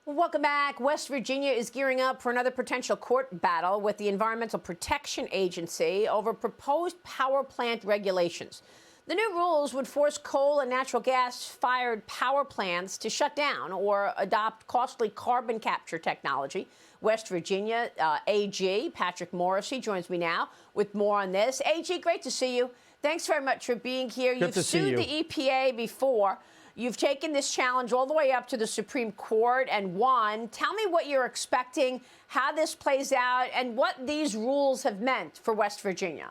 Welcome back. West Virginia is gearing up for another potential court battle with the Environmental Protection Agency over proposed power plant regulations. The new rules would force coal and natural gas-fired power plants to shut down or adopt costly carbon capture technology. West Virginia AG Patrick Morrisey joins me now with more on this. AG, great to see you. Thanks very much for being here. You've sued the EPA before. You've taken this challenge all the way up to the Supreme Court and won. Tell me what you're expecting, how this plays out, and what these rules have meant for West Virginia.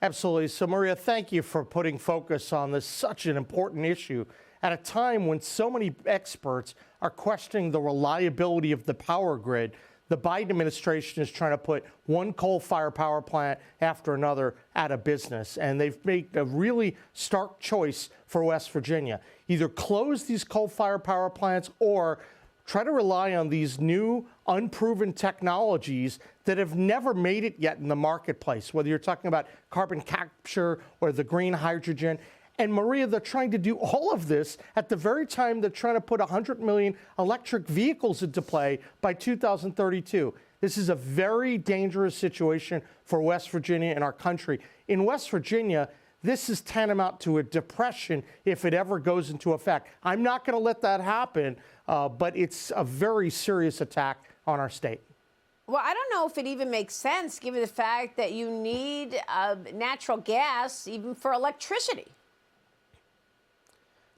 Absolutely. So, Maria, thank you for putting focus on this such an important issue at a time when so many experts are questioning the reliability of the power grid. The Biden administration is trying to put one coal-fired power plant after another out of business, and they've made a really stark choice for West Virginia. Either close these coal-fired power plants or try to rely on these new, unproven technologies that have never made it yet in the marketplace, whether you're talking about carbon capture or the green hydrogen. And Maria, they're trying to do all of this at the very time they're trying to put 100 million electric vehicles into play by 2032. This is a very dangerous situation for West Virginia and our country. In West Virginia, this is tantamount to a depression if it ever goes into effect. I'm not going to let that happen, but it's a very serious attack on our state. Well, I don't know if it even makes sense, given the fact that you need natural gas even for electricity.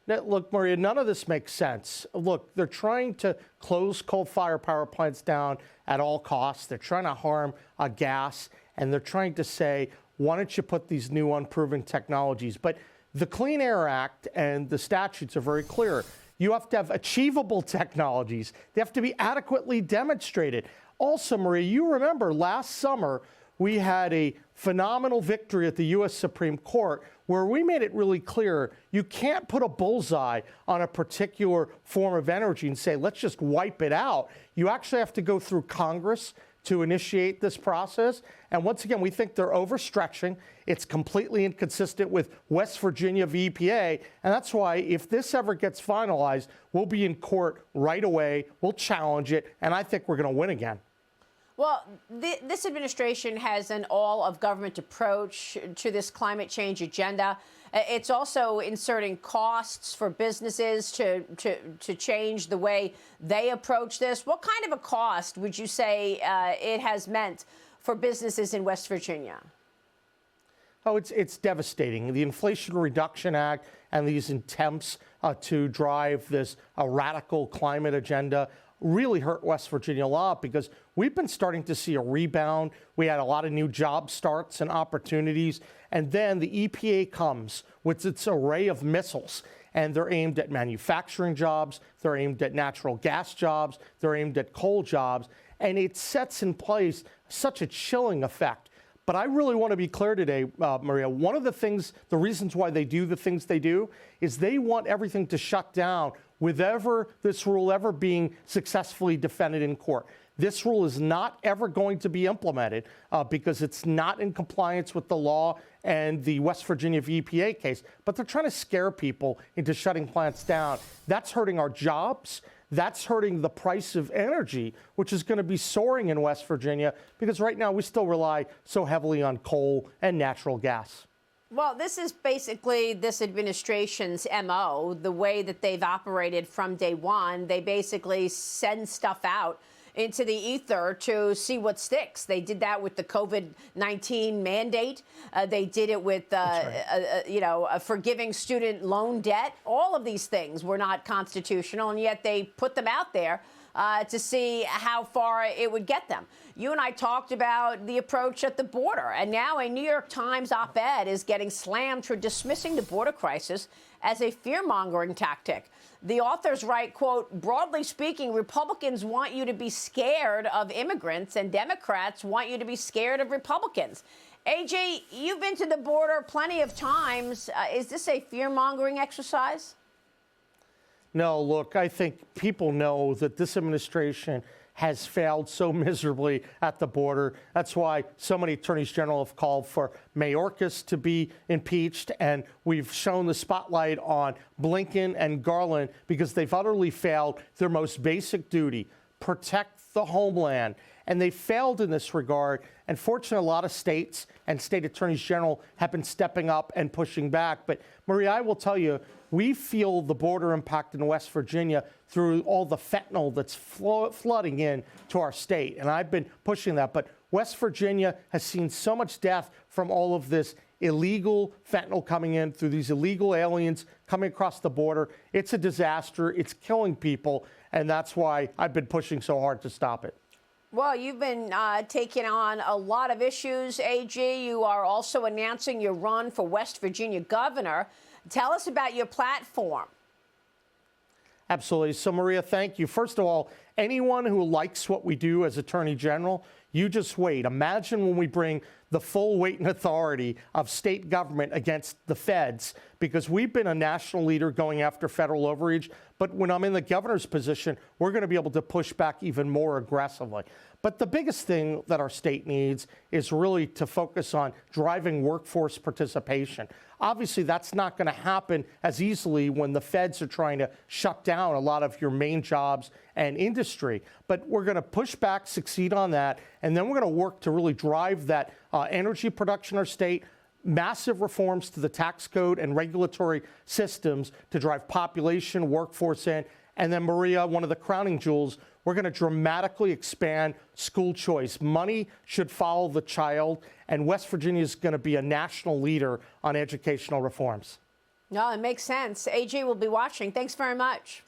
Now, look, Maria, none of this makes sense. Look, they're trying to close coal-fired power plants down at all costs. They're trying to harm gas, and they're trying to say, why don't you put these new unproven technologies? But the Clean Air Act and the statutes are very clear. You have to have achievable technologies. They have to be adequately demonstrated. Also, Maria, you remember last summer, we had a phenomenal victory at the U.S. Supreme Court where we made it really clear you can't put a bullseye on a particular form of energy and say, let's just wipe it out. You actually have to go through Congress to initiate this process. And once again, we think they're overstretching. It's completely inconsistent with West Virginia v. EPA. And that's why if this ever gets finalized, we'll be in court right away. We'll challenge it. And I think we're going to win again. Well, this administration has an all-of-government approach to this climate change agenda. It's also inserting costs for businesses to change the way they approach this. What kind of a cost would you say it has meant for businesses in West Virginia? Oh, it's devastating. The Inflation Reduction Act and these attempts to drive this radical climate agenda really hurt West Virginia a lot because we've been starting to see a rebound. We had a lot of new job starts and opportunities. And then the EPA comes with its array of missiles. And they're aimed at manufacturing jobs. They're aimed at natural gas jobs. They're aimed at coal jobs. And it sets in place such a chilling effect. But I really want to be clear today, Maria. One of the reasons why they do the things they do is they want everything to shut down with this rule ever being successfully defended in court. This rule is not ever going to be implemented because it's not in compliance with the law and the West Virginia v. EPA case. But they're trying to scare people into shutting plants down. That's hurting our jobs. That's hurting the price of energy, which is going to be soaring in West Virginia because right now we still rely so heavily on coal and natural gas. Well, this is basically this administration's MO, the way that they've operated from day one. They basically send stuff out into the ether to see what sticks. They did that with the COVID-19 mandate. They did it with, forgiving student loan debt. All of these things were not constitutional, and yet they put them out there to see how far it would get them. You and I talked about the approach at the border, and now a New York Times op-ed is getting slammed for dismissing the border crisis as a fear-mongering tactic. The authors write, quote, broadly speaking, Republicans want you to be scared of immigrants and Democrats want you to be scared of Republicans. AJ, you've been to the border plenty of times. Is this a fear-mongering exercise? No, look, I think people know that this administration has failed so miserably at the border. That's why so many attorneys general have called for Mayorkas to be impeached, and we've shown the spotlight on Blinken and Garland because they've utterly failed their most basic duty: protect the homeland. And they failed in this regard. And fortunately, a lot of states and state attorneys general have been stepping up and pushing back. But Maria, I will tell you, we feel the border impact in West Virginia through all the fentanyl that's flooding in to our state. And I've been pushing that. But West Virginia has seen so much death from all of this illegal fentanyl coming in, through these illegal aliens coming across the border. It's a disaster. It's killing people. And that's why I've been pushing so hard to stop it. Well, you've been taking on a lot of issues, AG. You are also announcing your run for West Virginia governor. Tell us about your platform. Absolutely. So, Maria, thank you. First of all, anyone who likes what we do as Attorney General, you just wait. Imagine when we bring the full weight and authority of state government against the feds, because we've been a national leader going after federal overreach. But when I'm in the governor's position, we're going to be able to push back even more aggressively. But the biggest thing that our state needs is really to focus on driving workforce participation. Obviously, that's not going to happen as easily when the feds are trying to shut down a lot of your main jobs and industry. But we're going to push back, succeed on that, and then we're going to work to really drive that energy production in our state, massive reforms to the tax code and regulatory systems to drive population, workforce in. And then, Maria, one of the crowning jewels, we're going to dramatically expand school choice. Money should follow the child, and West Virginia is going to be a national leader on educational reforms. No, it makes sense. AG will be watching. Thanks very much.